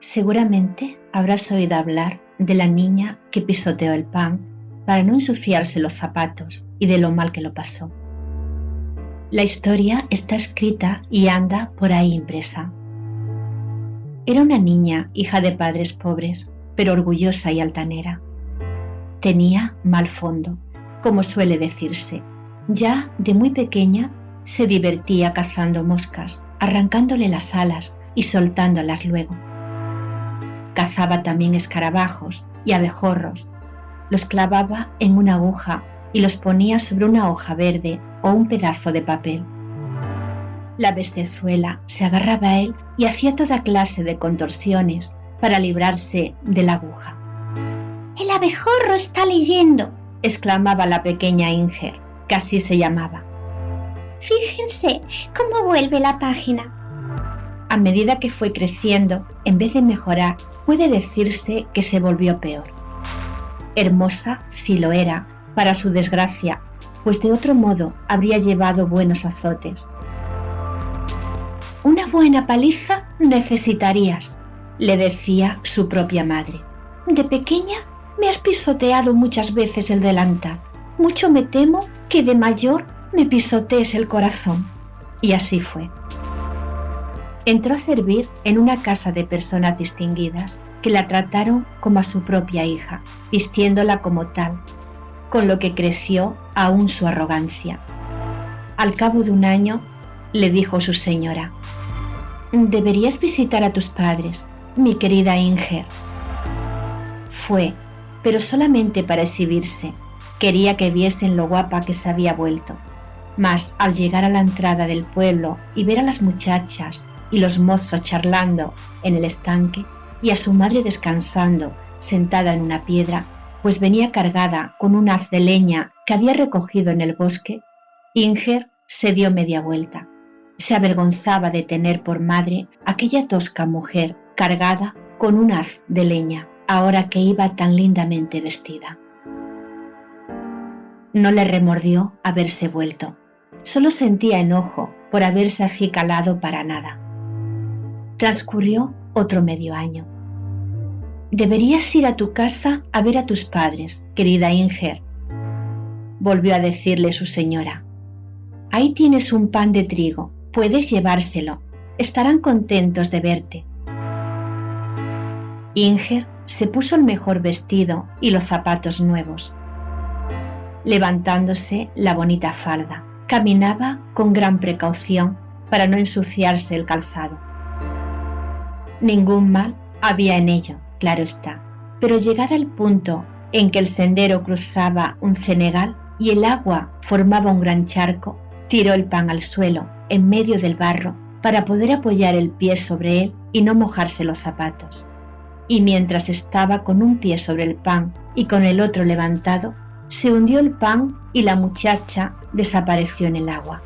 Seguramente habrás oído hablar de la niña que pisoteó el pan para no ensuciarse los zapatos y de lo mal que lo pasó. La historia está escrita y anda por ahí impresa. Era una niña, hija de padres pobres, pero orgullosa y altanera. Tenía mal fondo, como suele decirse. Ya de muy pequeña se divertía cazando moscas, arrancándole las alas y soltándolas luego. Cazaba también escarabajos y abejorros. Los clavaba en una aguja y los ponía sobre una hoja verde o un pedazo de papel. La bestezuela se agarraba a él y hacía toda clase de contorsiones para librarse de la aguja. «El abejorro está leyendo», exclamaba la pequeña Inger, que así se llamaba. «Fíjense cómo vuelve la página». A medida que fue creciendo, en vez de mejorar, puede decirse que se volvió peor. Hermosa sí lo era, para su desgracia, pues de otro modo habría llevado buenos azotes. «Una buena paliza necesitarías», le decía su propia madre. «De pequeña me has pisoteado muchas veces el delantal. Mucho me temo que de mayor me pisotees el corazón». Y así fue. Entró a servir en una casa de personas distinguidas que la trataron como a su propia hija, vistiéndola como tal, con lo que creció aún su arrogancia. Al cabo de un año, le dijo su señora: «Deberías visitar a tus padres, mi querida Inger». Fue, pero solamente para exhibirse. Quería que viesen lo guapa que se había vuelto. Mas al llegar a la entrada del pueblo y ver a las muchachas y los mozos charlando en el estanque y a su madre descansando sentada en una piedra, pues venía cargada con un haz de leña que había recogido en el bosque, Inger se dio media vuelta. Se avergonzaba de tener por madre aquella tosca mujer cargada con un haz de leña, ahora que iba tan lindamente vestida. No le remordió haberse vuelto, solo sentía enojo por haberse acicalado para nada. Transcurrió otro medio año. «Deberías ir a tu casa a ver a tus padres, querida Inger», volvió a decirle su señora. «Ahí tienes un pan de trigo, puedes llevárselo, estarán contentos de verte». Inger se puso el mejor vestido y los zapatos nuevos. Levantándose la bonita falda, caminaba con gran precaución para no ensuciarse el calzado. Ningún mal había en ello, claro está, pero llegada al punto en que el sendero cruzaba un cenegal y el agua formaba un gran charco, tiró el pan al suelo, en medio del barro, para poder apoyar el pie sobre él y no mojarse los zapatos. Y mientras estaba con un pie sobre el pan y con el otro levantado, se hundió el pan y la muchacha desapareció en el agua.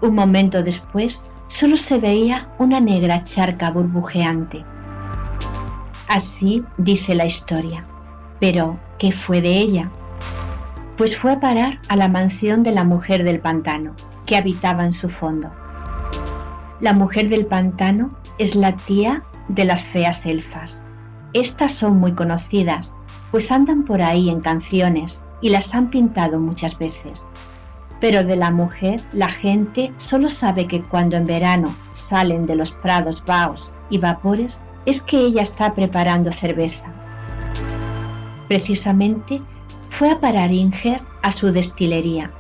Un momento después, solo se veía una negra charca burbujeante. Así dice la historia. Pero, ¿qué fue de ella? Pues fue a parar a la mansión de la mujer del pantano, que habitaba en su fondo. La mujer del pantano es la tía de las feas elfas. Estas son muy conocidas, pues andan por ahí en canciones y las han pintado muchas veces. Pero de la mujer la gente solo sabe que cuando en verano salen de los prados vaos y vapores es que ella está preparando cerveza. Precisamente fue a parar Inger a su destilería,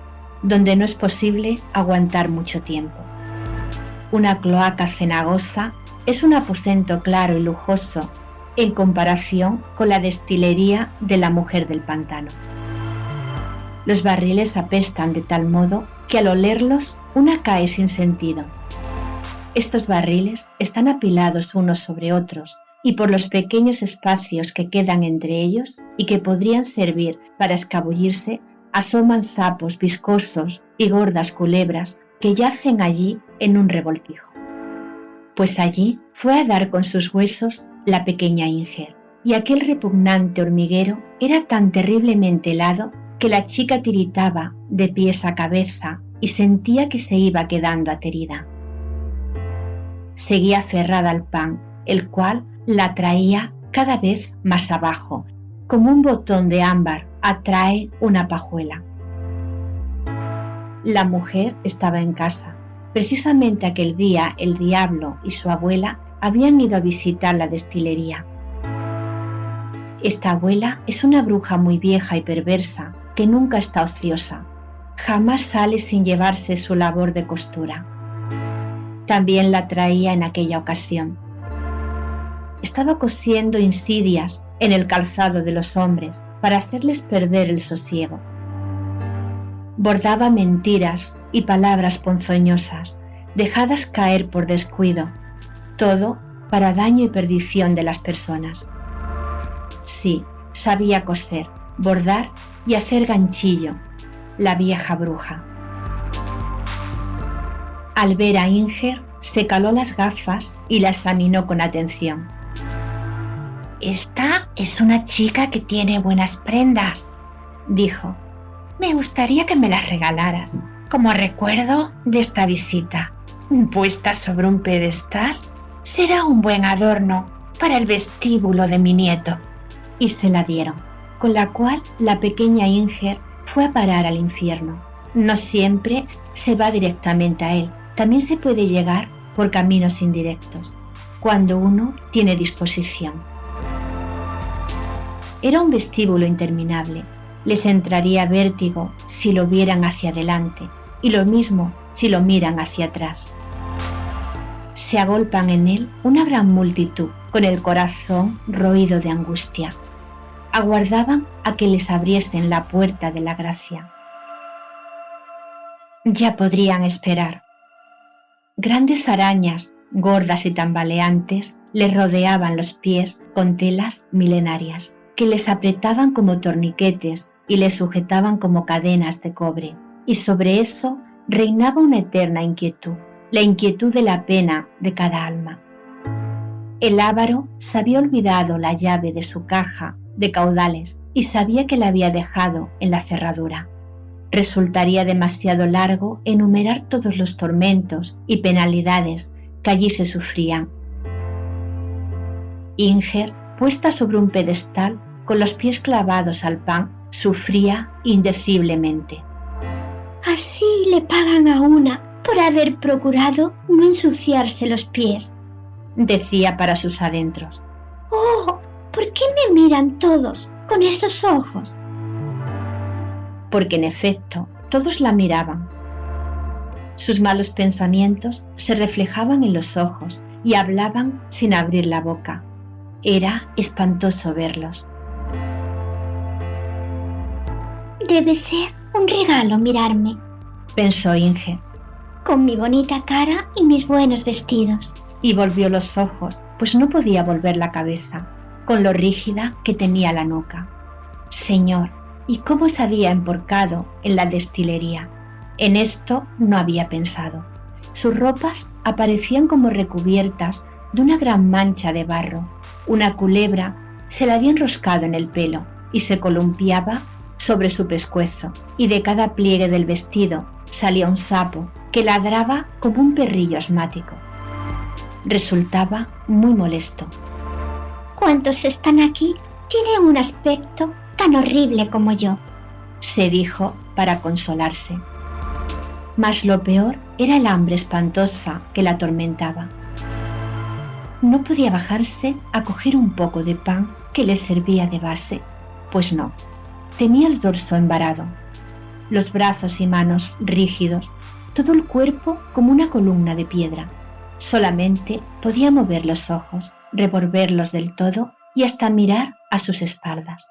donde no es posible aguantar mucho tiempo. Una cloaca cenagosa es un aposento claro y lujoso en comparación con la destilería de la mujer del pantano. Los barriles apestan de tal modo que al olerlos una cae sin sentido. Estos barriles están apilados unos sobre otros y por los pequeños espacios que quedan entre ellos y que podrían servir para escabullirse, asoman sapos viscosos y gordas culebras que yacen allí en un revoltijo. Pues allí fue a dar con sus huesos la pequeña Inger, y aquel repugnante hormiguero era tan terriblemente helado que la chica tiritaba de pies a cabeza y sentía que se iba quedando aterida. Seguía aferrada al pan, el cual La traía cada vez más abajo, como un botón de ámbar atrae una pajuela. La mujer estaba en casa. Precisamente aquel día el diablo y su abuela habían ido a visitar la destilería. Esta abuela es una bruja muy vieja y perversa que nunca está ociosa. Jamás sale sin llevarse su labor de costura. También la traía en aquella ocasión. Estaba cosiendo insidias en el calzado de los hombres para hacerles perder el sosiego. Bordaba mentiras y palabras ponzoñosas, dejadas caer por descuido, todo para daño y perdición de las personas. Sí, sabía coser, bordar y hacer ganchillo, la vieja bruja. Al ver a Inger, se caló las gafas y la examinó con atención. «Esta es una chica que tiene buenas prendas», dijo. «Me gustaría que me las regalaras, como recuerdo de esta visita. Puesta sobre un pedestal, será un buen adorno para el vestíbulo de mi nieto». Y se la dieron, con la cual la pequeña Inger fue a parar al infierno. No siempre se va directamente a él, también se puede llegar por caminos indirectos, cuando uno tiene disposición. Era un vestíbulo interminable. Les entraría vértigo si lo vieran hacia adelante y lo mismo si lo miran hacia atrás. Se agolpan en él una gran multitud con el corazón roído de angustia. Aguardaban a que les abriesen la puerta de la gracia. Ya podrían esperar. Grandes arañas, gordas y tambaleantes, les rodeaban los pies con telas milenarias, que les apretaban como torniquetes y les sujetaban como cadenas de cobre. Y sobre eso reinaba una eterna inquietud, la inquietud de la pena de cada alma. El avaro se había olvidado la llave de su caja de caudales y sabía que la había dejado en la cerradura. Resultaría demasiado largo enumerar todos los tormentos y penalidades que allí se sufrían. Inger, puesta sobre un pedestal, con los pies clavados al pan, sufría indeciblemente. Así le pagan a una por haber procurado no ensuciarse los pies, decía para sus adentros. ¡Oh! ¿Por qué me miran todos con esos ojos? Porque en efecto, todos la miraban. Sus malos pensamientos se reflejaban en los ojos y hablaban sin abrir la boca. Era espantoso verlos. Debe ser un regalo mirarme, pensó Inger, con mi bonita cara y mis buenos vestidos. Y volvió los ojos, pues no podía volver la cabeza, con lo rígida que tenía la nuca. Señor, ¿y cómo se había emporcado en la destilería? En esto no había pensado. Sus ropas aparecían como recubiertas de una gran mancha de barro. Una culebra se la había enroscado en el pelo y se columpiaba sobre su pescuezo, y de cada pliegue del vestido salía un sapo que ladraba como un perrillo asmático. Resultaba muy molesto. ¿Cuántos están aquí? Tienen un aspecto tan horrible como yo, se dijo para consolarse. Mas lo peor era el hambre espantosa que la atormentaba. No podía bajarse a coger un poco de pan que le servía de base, pues no, tenía el dorso embarado, los brazos y manos rígidos, todo el cuerpo como una columna de piedra. Solamente podía mover los ojos, revolverlos del todo y hasta mirar a sus espaldas.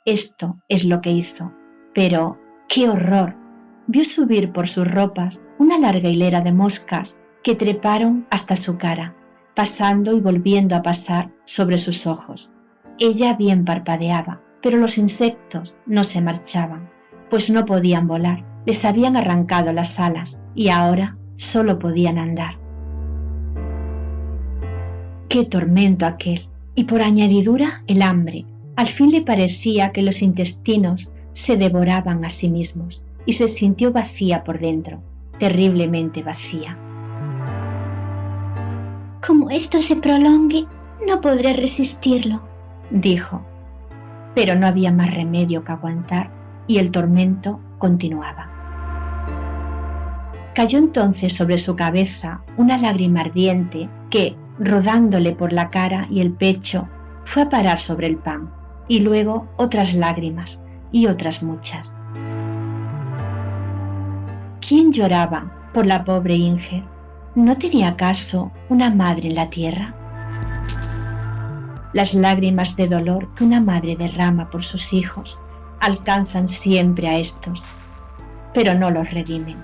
Esto es lo que hizo, pero ¡qué horror! Vio subir por sus ropas una larga hilera de moscas que treparon hasta su cara, pasando y volviendo a pasar sobre sus ojos. Ella bien parpadeaba, pero los insectos no se marchaban, pues no podían volar, les habían arrancado las alas y ahora solo podían andar. ¡Qué tormento aquel! Y por añadidura el hambre. Al fin le parecía que los intestinos se devoraban a sí mismos y se sintió vacía por dentro, terriblemente vacía. Como esto se prolongue, No podré resistirlo, dijo. Pero no había más remedio que aguantar y el tormento continuaba. Cayó entonces sobre su cabeza una lágrima ardiente que, rodándole por la cara y el pecho, fue a parar sobre el pan, y luego otras lágrimas y otras muchas. ¿Quién lloraba por la pobre Inger? ¿No tenía acaso una madre en la tierra? Las lágrimas de dolor que una madre derrama por sus hijos alcanzan siempre a estos, pero no los redimen.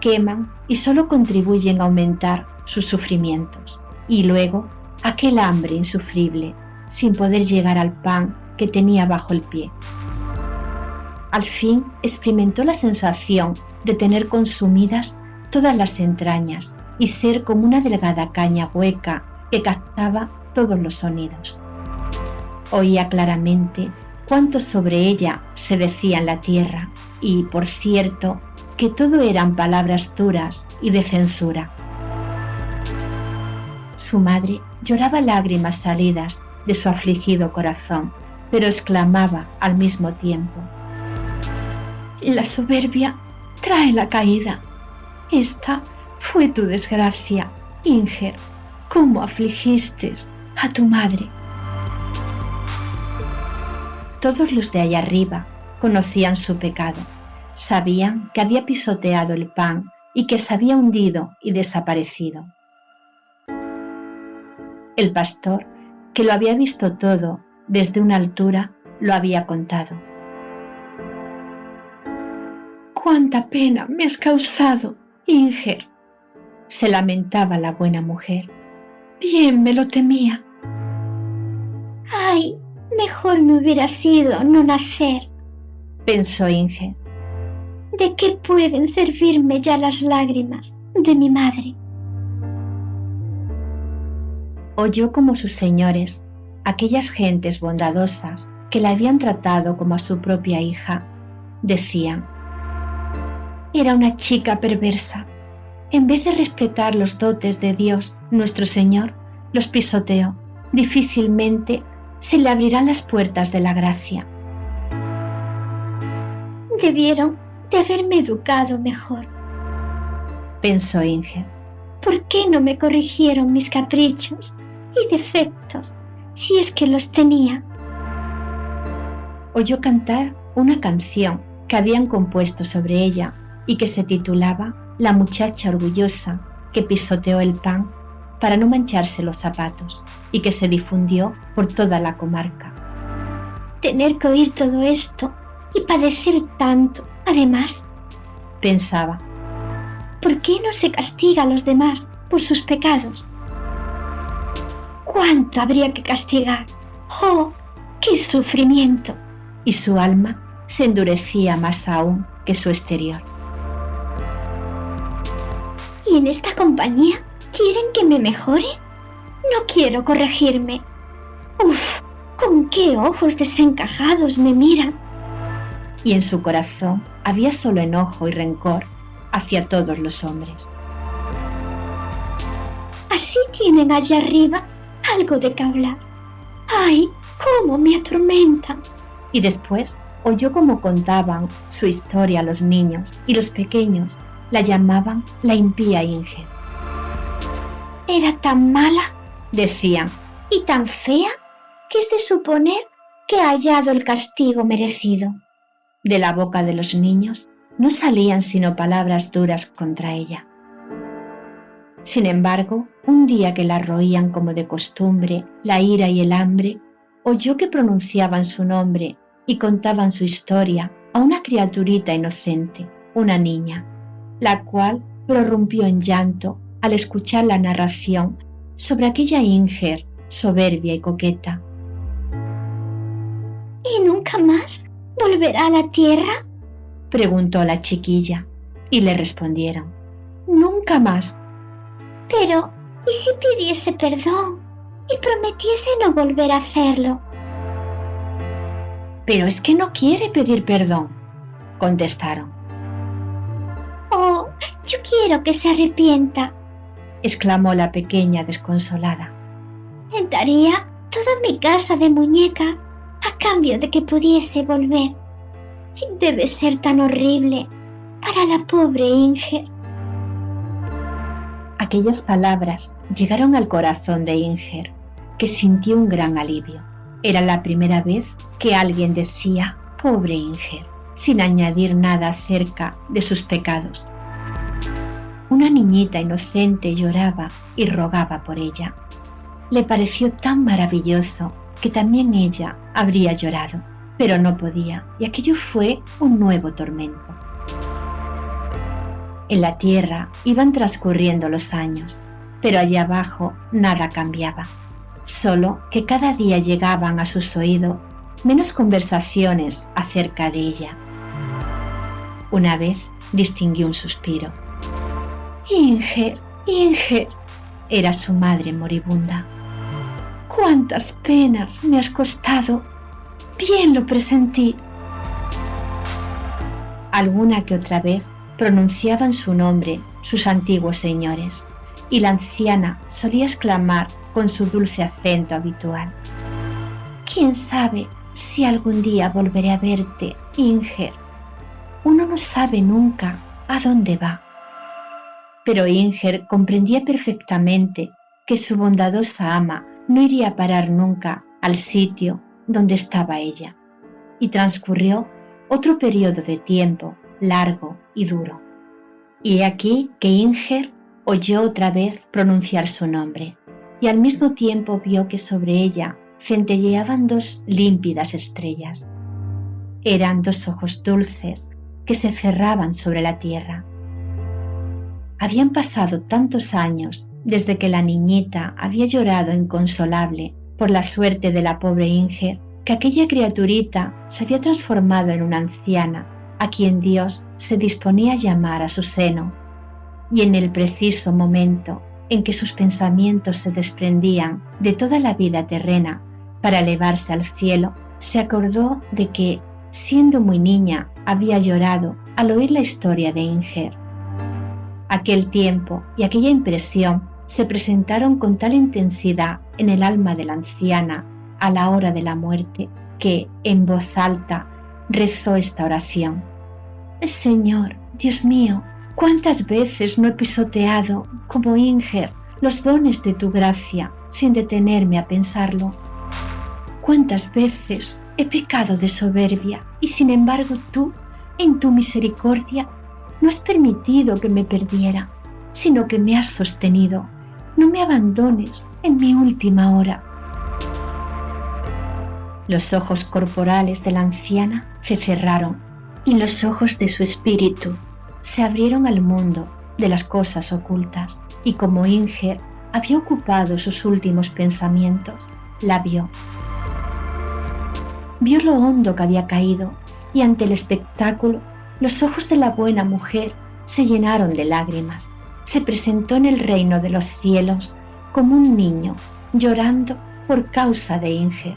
Queman y solo contribuyen a aumentar sus sufrimientos, y luego aquel hambre insufrible, sin poder llegar al pan que tenía bajo el pie. Al fin experimentó la sensación de tener consumidas todas las entrañas y ser como una delgada caña hueca que captaba todos los sonidos. Oía claramente cuánto sobre ella se decía en la tierra y, por cierto, que todo eran palabras duras y de censura. Su madre lloraba lágrimas salidas de su afligido corazón, pero exclamaba al mismo tiempo: «La soberbia trae la caída. Esta fue tu desgracia, Inger. ¿Cómo afligiste a tu madre?» Todos los de allá arriba conocían su pecado. Sabían que había pisoteado el pan y que se había hundido y desaparecido. El pastor, que lo había visto todo desde una altura, lo había contado. «¡Cuánta pena me has causado, Inger!», se lamentaba la buena mujer. «Bien me lo temía». ¡Ay! Mejor me hubiera sido no nacer, pensó Inger. ¿De qué pueden servirme ya las lágrimas de mi madre? Oyó como sus señores, aquellas gentes bondadosas que la habían tratado como a su propia hija, decían: «Era una chica perversa. En vez de respetar los dotes de Dios, nuestro Señor, los pisoteó. Difícilmente se le abrirán las puertas de la gracia». Debieron de haberme educado mejor, pensó Inger. ¿Por qué no me corrigieron mis caprichos y defectos, si es que los tenía? Oyó cantar una canción que habían compuesto sobre ella y que se titulaba «La muchacha orgullosa que pisoteó el pan para no mancharse los zapatos», y que se difundió por toda la comarca. Tener que oír todo esto y padecer tanto, además, pensaba. ¿Por qué no se castiga a los demás por sus pecados? ¿Cuánto habría que castigar? ¡Oh, qué sufrimiento! Y su alma se endurecía más aún que su exterior. ¿Y en esta compañía quieren que me mejore? No quiero corregirme. ¡Uf! ¿Con qué ojos desencajados me miran? Y en su corazón había solo enojo y rencor hacia todos los hombres. Así tienen allá arriba algo de que hablar. ¡Ay, cómo me atormentan! Y después oyó cómo contaban su historia a los niños, y los pequeños la llamaban la impía Inger. Era tan mala, decían, y tan fea, que es de suponer que ha hallado el castigo merecido. De la boca de los niños no salían sino palabras duras contra ella. Sin embargo, un día que la roían como de costumbre la ira y el hambre, oyó que pronunciaban su nombre y contaban su historia a una criaturita inocente, una niña, la cual prorrumpió en llanto al escuchar la narración sobre aquella Inger soberbia y coqueta. ¿Y nunca más volverá a la tierra?, preguntó la chiquilla, y le respondieron: «Nunca más». Pero, ¿y si pidiese perdón y prometiese no volver a hacerlo? «Pero es que no quiere pedir perdón», contestaron. «Oh, yo quiero que se arrepienta», exclamó la pequeña desconsolada. Daría toda mi casa de muñeca a cambio de que pudiese volver. Debe ser tan horrible para la pobre Inger. Aquellas palabras llegaron al corazón de Inger, que sintió un gran alivio. Era la primera vez que alguien decía «pobre Inger», sin añadir nada acerca de sus pecados. Una niñita inocente lloraba y rogaba por ella. Le pareció tan maravilloso que también ella habría llorado, pero no podía, y aquello fue un nuevo tormento. En la tierra iban transcurriendo los años, pero allá abajo nada cambiaba, solo que cada día llegaban a sus oídos menos conversaciones acerca de ella. Una vez distinguió un suspiro. «Inger, Inger», era su madre moribunda. «¡Cuántas penas me has costado! Bien lo presentí». Alguna que otra vez pronunciaban su nombre sus antiguos señores, y la anciana solía exclamar con su dulce acento habitual: «¿Quién sabe si algún día volveré a verte, Inger? Uno no sabe nunca a dónde va». Pero Inger comprendía perfectamente que su bondadosa ama no iría a parar nunca al sitio donde estaba ella, y transcurrió otro periodo de tiempo largo y duro. Y he aquí que Inger oyó otra vez pronunciar su nombre, y al mismo tiempo vio que sobre ella centelleaban dos límpidas estrellas. Eran dos ojos dulces que se cerraban sobre la tierra. Habían pasado tantos años desde que la niñita había llorado inconsolable por la suerte de la pobre Inger, que aquella criaturita se había transformado en una anciana a quien Dios se disponía a llamar a su seno, y en el preciso momento en que sus pensamientos se desprendían de toda la vida terrena para elevarse al cielo, se acordó de que, siendo muy niña, había llorado al oír la historia de Inger. Aquel tiempo y aquella impresión se presentaron con tal intensidad en el alma de la anciana a la hora de la muerte que, en voz alta, rezó esta oración: «Señor, Dios mío, ¿cuántas veces no he pisoteado, como Inger, los dones de tu gracia sin detenerme a pensarlo? ¿Cuántas veces he pecado de soberbia y sin embargo tú, en tu misericordia, no has permitido que me perdiera, sino que me has sostenido? No me abandones en mi última hora». Los ojos corporales de la anciana se cerraron y los ojos de su espíritu se abrieron al mundo de las cosas ocultas, y como Inger había ocupado sus últimos pensamientos, la vio. Vio lo hondo que había caído, y ante el espectáculo los ojos de la buena mujer se llenaron de lágrimas. Se presentó en el reino de los cielos como un niño llorando por causa de Inger.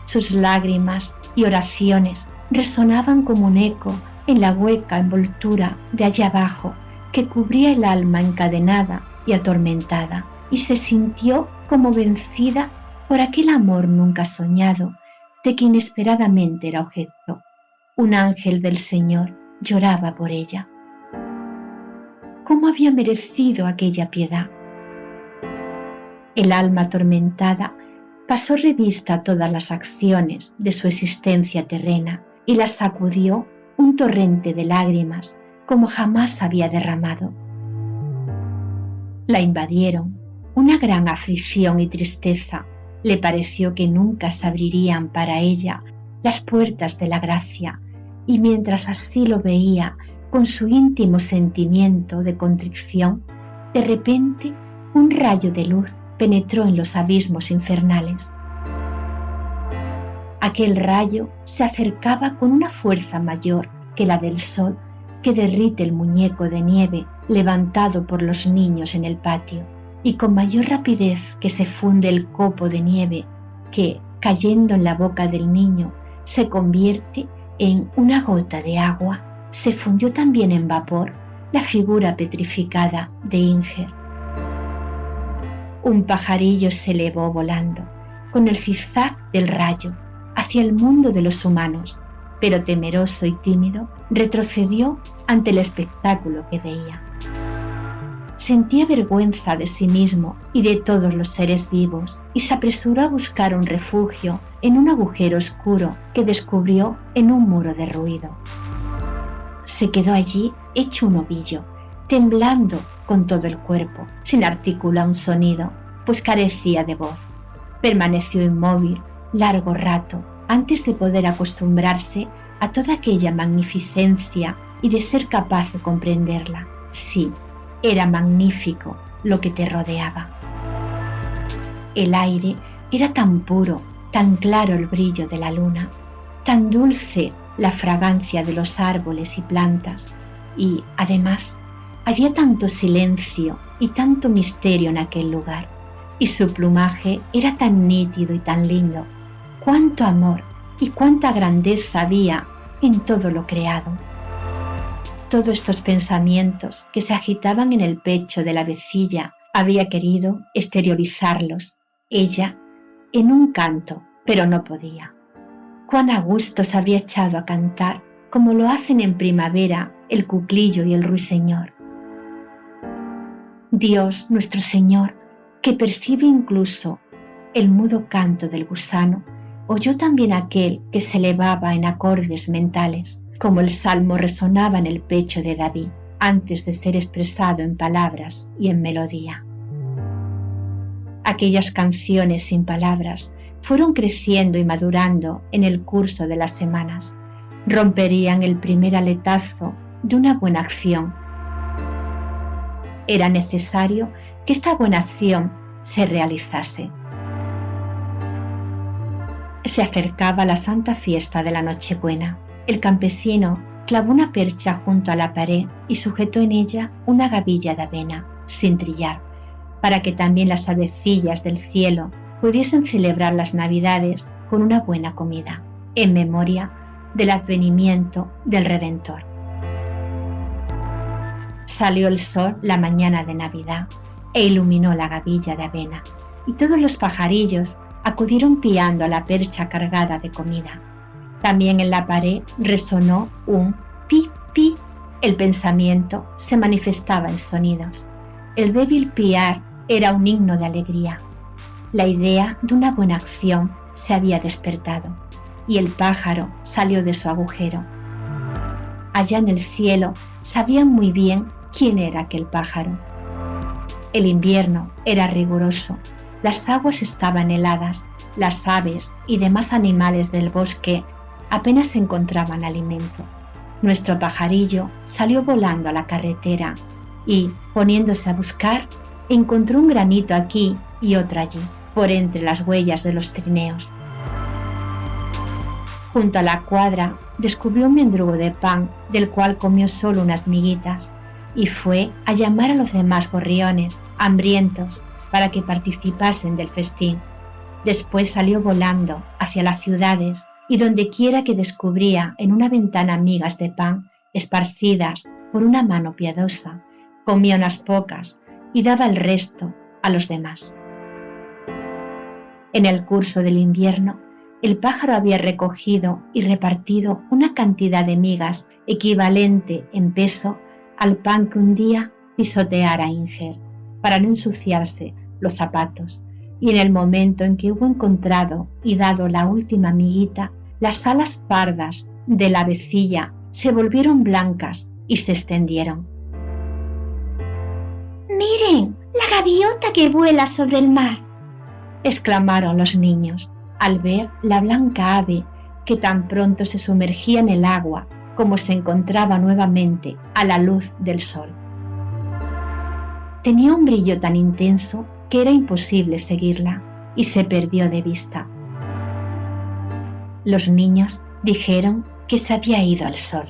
Sus lágrimas y oraciones resonaban como un eco en la hueca envoltura de allá abajo que cubría el alma encadenada y atormentada, y se sintió como vencida por aquel amor nunca soñado de que inesperadamente era objeto. Un ángel del Señor lloraba por ella. ¿Cómo había merecido aquella piedad? El alma atormentada pasó revista a todas las acciones de su existencia terrena y las sacudió un torrente de lágrimas como jamás había derramado. La invadieron una gran aflicción y tristeza. Le pareció que nunca se abrirían para ella las puertas de la gracia, y mientras así lo veía con su íntimo sentimiento de contrición, de repente un rayo de luz penetró en los abismos infernales. Aquel rayo se acercaba con una fuerza mayor que la del sol que derrite el muñeco de nieve levantado por los niños en el patio, y con mayor rapidez que se funde el copo de nieve que, cayendo en la boca del niño, se convierte en una gota de agua, se fundió también en vapor la figura petrificada de Inger. Un pajarillo se elevó volando, con el zigzag del rayo, hacia el mundo de los humanos, pero temeroso y tímido, retrocedió ante el espectáculo que veía. Sentía vergüenza de sí mismo y de todos los seres vivos y se apresuró a buscar un refugio en un agujero oscuro que descubrió en un muro derruido. Se quedó allí hecho un ovillo, temblando con todo el cuerpo, sin articular un sonido, pues carecía de voz. Permaneció inmóvil largo rato antes de poder acostumbrarse a toda aquella magnificencia y de ser capaz de comprenderla. Sí, era magnífico lo que te rodeaba. El aire era tan puro, tan claro el brillo de la luna, tan dulce la fragancia de los árboles y plantas, y, además, había tanto silencio y tanto misterio en aquel lugar, y su plumaje era tan nítido y tan lindo. Cuánto amor y cuánta grandeza había en todo lo creado. Todos estos pensamientos que se agitaban en el pecho de la avecilla habría querido exteriorizarlos, ella, en un canto, pero no podía. Cuán a gusto se habría echado a cantar, como lo hacen en primavera el cuclillo y el ruiseñor. Dios, nuestro Señor, que percibe incluso el mudo canto del gusano, oyó también aquel que se elevaba en acordes mentales, como el salmo resonaba en el pecho de David, antes de ser expresado en palabras y en melodía. Aquellas canciones sin palabras fueron creciendo y madurando en el curso de las semanas. Romperían el primer aletazo de una buena acción. Era necesario que esta buena acción se realizase. Se acercaba la santa fiesta de la Nochebuena. El campesino clavó una percha junto a la pared y sujetó en ella una gavilla de avena, sin trillar, para que también las avecillas del cielo pudiesen celebrar las Navidades con una buena comida, en memoria del advenimiento del Redentor. Salió el sol la mañana de Navidad e iluminó la gavilla de avena, y todos los pajarillos acudieron piando a la percha cargada de comida. También en la pared resonó un pi, pi. El pensamiento se manifestaba en sonidos. El débil piar era un himno de alegría. La idea de una buena acción se había despertado y el pájaro salió de su agujero. Allá en el cielo sabían muy bien quién era aquel pájaro. El invierno era riguroso, las aguas estaban heladas, las aves y demás animales del bosque apenas encontraban alimento. Nuestro pajarillo salió volando a la carretera y, poniéndose a buscar, encontró un granito aquí y otro allí, por entre las huellas de los trineos. Junto a la cuadra descubrió un mendrugo de pan, del cual comió solo unas miguitas, y fue a llamar a los demás gorriones, hambrientos, para que participasen del festín. Después salió volando hacia las ciudades y dondequiera que descubría en una ventana migas de pan esparcidas por una mano piadosa, comía unas pocas y daba el resto a los demás. En el curso del invierno, el pájaro había recogido y repartido una cantidad de migas equivalente en peso al pan que un día pisoteara Inger, para no ensuciarse los zapatos, y en el momento en que hubo encontrado y dado la última miguita, las alas pardas de la avecilla se volvieron blancas y se extendieron. ¡Miren, la gaviota que vuela sobre el mar!, exclamaron los niños al ver la blanca ave que tan pronto se sumergía en el agua como se encontraba nuevamente a la luz del sol. Tenía un brillo tan intenso que era imposible seguirla y se perdió de vista. Los niños dijeron que se había ido al sol.